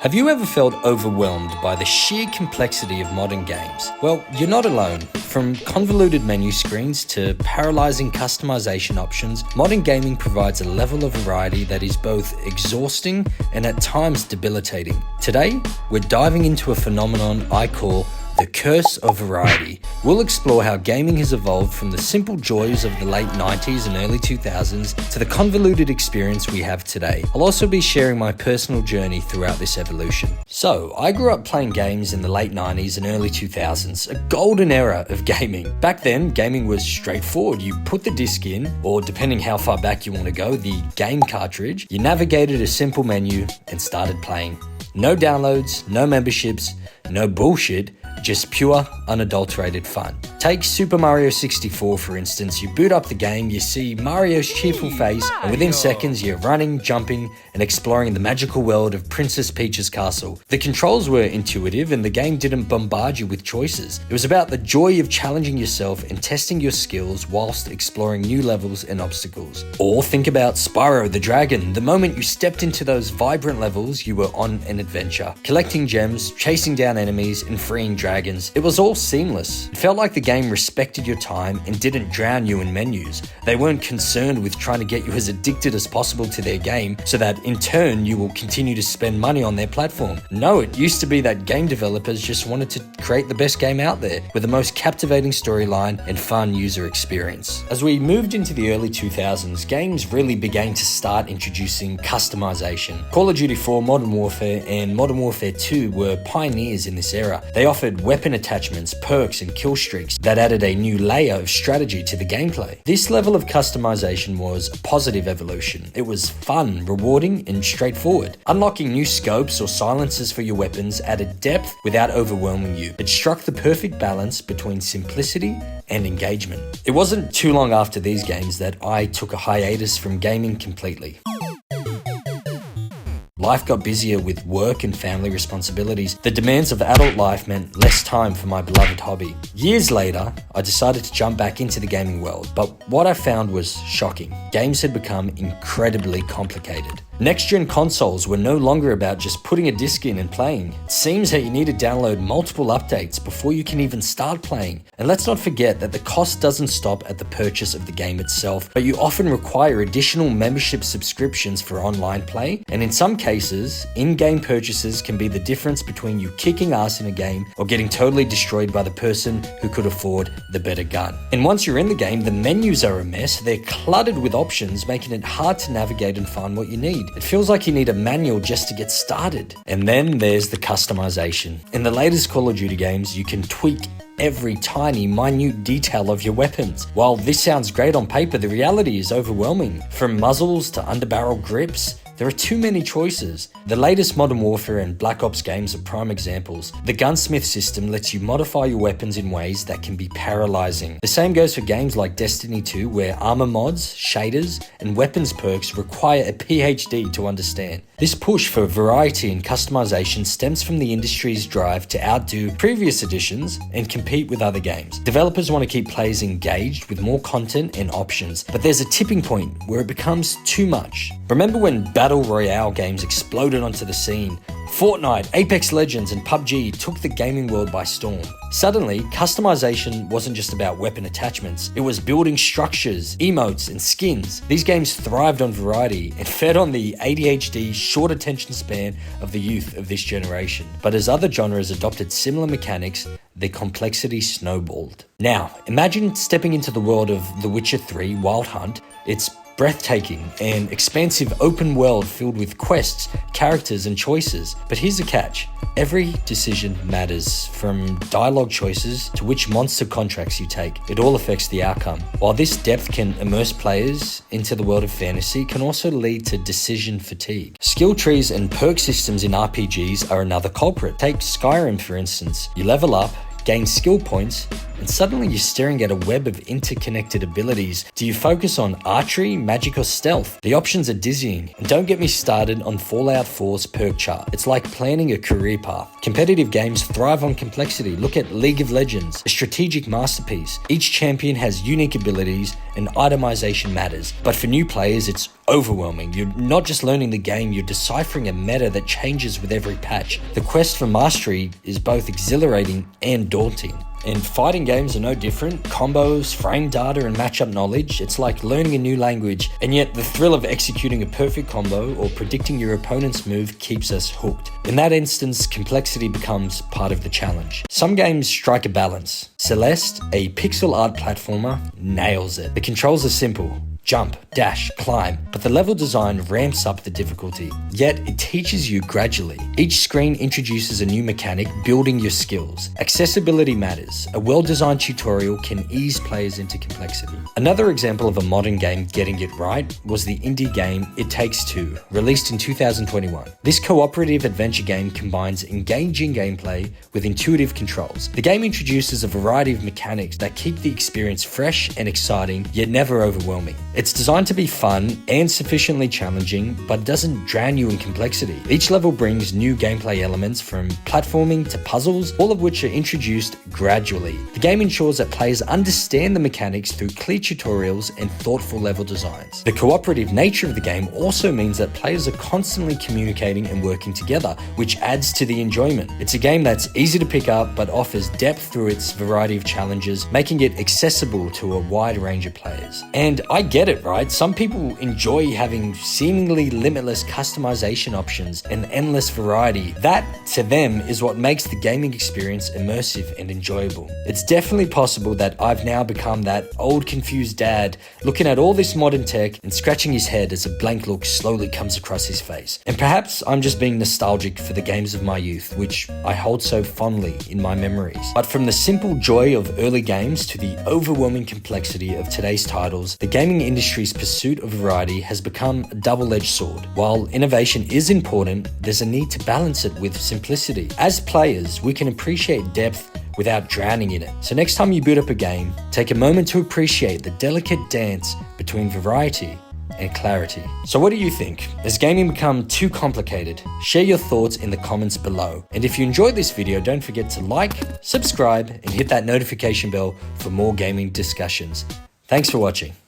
Have you ever felt overwhelmed by the sheer complexity of modern games? Well, you're not alone. From convoluted menu screens to paralyzing customization options, modern gaming provides a level of variety that is both exhausting and at times debilitating. Today, we're diving into a phenomenon I call the curse of variety. We'll explore how gaming has evolved from the simple joys of the late 90s and early 2000s to the convoluted experience we have today. I'll also be sharing my personal journey throughout this evolution. So, I grew up playing games in the late 90s and early 2000s, a golden era of gaming. Back then, gaming was straightforward. You put the disc in, or depending how far back you want to go, the game cartridge, you navigated a simple menu and started playing. No downloads, no memberships, no bullshit, just pure, unadulterated fun. Take Super Mario 64 for instance. You boot up the game, you see Mario's cheerful face, and within seconds you're running, jumping, and exploring the magical world of Princess Peach's castle. The controls were intuitive and the game didn't bombard you with choices. It was about the joy of challenging yourself and testing your skills whilst exploring new levels and obstacles. Or think about Spyro the Dragon. The moment you stepped into those vibrant levels, you were on an adventure. Collecting gems, chasing down enemies, and freeing dragons. It was all seamless. It felt like the game respected your time and didn't drown you in menus. They weren't concerned with trying to get you as addicted as possible to their game so that in turn you will continue to spend money on their platform. No, it used to be that game developers just wanted to create the best game out there with the most captivating storyline and fun user experience. As we moved into the early 2000s, games really began to start introducing customization. Call of Duty 4, Modern Warfare, and Modern Warfare 2 were pioneers in this era. They offered weapon attachments, perks, and kill streaks that added a new layer of strategy to the gameplay. This level of customization was a positive evolution. It was fun, rewarding, and straightforward. Unlocking new scopes or silencers for your weapons added depth without overwhelming you. It struck the perfect balance between simplicity and engagement. It wasn't too long after these games that I took a hiatus from gaming completely. Life got busier with work and family responsibilities. The demands of adult life meant less time for my beloved hobby. Years later, I decided to jump back into the gaming world, but what I found was shocking. Games had become incredibly complicated. Next-gen consoles were no longer about just putting a disc in and playing. It seems that you need to download multiple updates before you can even start playing. And let's not forget that the cost doesn't stop at the purchase of the game itself, but you often require additional membership subscriptions for online play, and in some cases, in-game purchases can be the difference between you kicking ass in a game or getting totally destroyed by the person who could afford the better gun. And once you're in the game, the menus are a mess. They're cluttered with options, making it hard to navigate and find what you need. It feels like you need a manual just to get started. And then there's the customization. In the latest Call of Duty games, you can tweak every tiny, minute detail of your weapons. While this sounds great on paper, the reality is overwhelming. From muzzles to underbarrel grips, there are too many choices. The latest Modern Warfare and Black Ops games are prime examples. The gunsmith system lets you modify your weapons in ways that can be paralyzing. The same goes for games like Destiny 2, where armor mods, shaders, and weapons perks require a PhD to understand. This push for variety and customization stems from the industry's drive to outdo previous editions and compete with other games. Developers want to keep players engaged with more content and options, but there's a tipping point where it becomes too much. Remember when Battle Royale games exploded onto the scene? Fortnite, Apex Legends, and PUBG took the gaming world by storm. Suddenly, customization wasn't just about weapon attachments. It was building structures, emotes, and skins. These games thrived on variety and fed on the ADHD, short attention span of the youth of this generation. But as other genres adopted similar mechanics, the complexity snowballed. Now, imagine stepping into the world of The Witcher 3 Wild Hunt. It's breathtaking, an expansive open world filled with quests, characters, and choices. But here's the catch. Every decision matters, from dialogue choices to which monster contracts you take. It all affects the outcome. While this depth can immerse players into the world of fantasy, it can also lead to decision fatigue. Skill trees and perk systems in RPGs are another culprit. Take Skyrim, for instance. You level up, gain skill points, and suddenly you're staring at a web of interconnected abilities. Do you focus on archery, magic, or stealth? The options are dizzying, and don't get me started on Fallout 4's perk chart. It's like planning a career path. Competitive games thrive on complexity. Look at League of Legends, a strategic masterpiece. Each champion has unique abilities, and itemization matters. But for new players, it's overwhelming. You're not just learning the game, you're deciphering a meta that changes with every patch. The quest for mastery is both exhilarating and daunting. And fighting games are no different. Combos, frame data, and matchup knowledge. It's like learning a new language, and yet the thrill of executing a perfect combo or predicting your opponent's move keeps us hooked. In that instance, complexity becomes part of the challenge. Some games strike a balance. Celeste, a pixel art platformer, nails it. The controls are simple. Jump, dash, climb, but the level design ramps up the difficulty. Yet it teaches you gradually. Each screen introduces a new mechanic, building your skills. Accessibility matters. A well-designed tutorial can ease players into complexity. Another example of a modern game getting it right was the indie game It Takes Two, released in 2021. This cooperative adventure game combines engaging gameplay with intuitive controls. The game introduces a variety of mechanics that keep the experience fresh and exciting, yet never overwhelming. It's designed to be fun and sufficiently challenging, but doesn't drown you in complexity. Each level brings new gameplay elements from platforming to puzzles, all of which are introduced gradually. The game ensures that players understand the mechanics through clear tutorials and thoughtful level designs. The cooperative nature of the game also means that players are constantly communicating and working together, which adds to the enjoyment. It's a game that's easy to pick up but offers depth through its variety of challenges, making it accessible to a wide range of players. And I get it, right? Some people enjoy having seemingly limitless customization options and endless variety. That, to them, is what makes the gaming experience immersive and enjoyable. It's definitely possible that I've now become that old confused dad looking at all this modern tech and scratching his head as a blank look slowly comes across his face. And perhaps I'm just being nostalgic for the games of my youth, which I hold so fondly in my memories. But from the simple joy of early games to the overwhelming complexity of today's titles, the gaming industry's pursuit of variety has become a double-edged sword. While innovation is important, there's a need to balance it with simplicity. As players, we can appreciate depth without drowning in it. So next time you boot up a game, take a moment to appreciate the delicate dance between variety and clarity. So what do you think? Has gaming become too complicated? Share your thoughts in the comments below. And if you enjoyed this video, don't forget to like, subscribe, and hit that notification bell for more gaming discussions. Thanks for watching.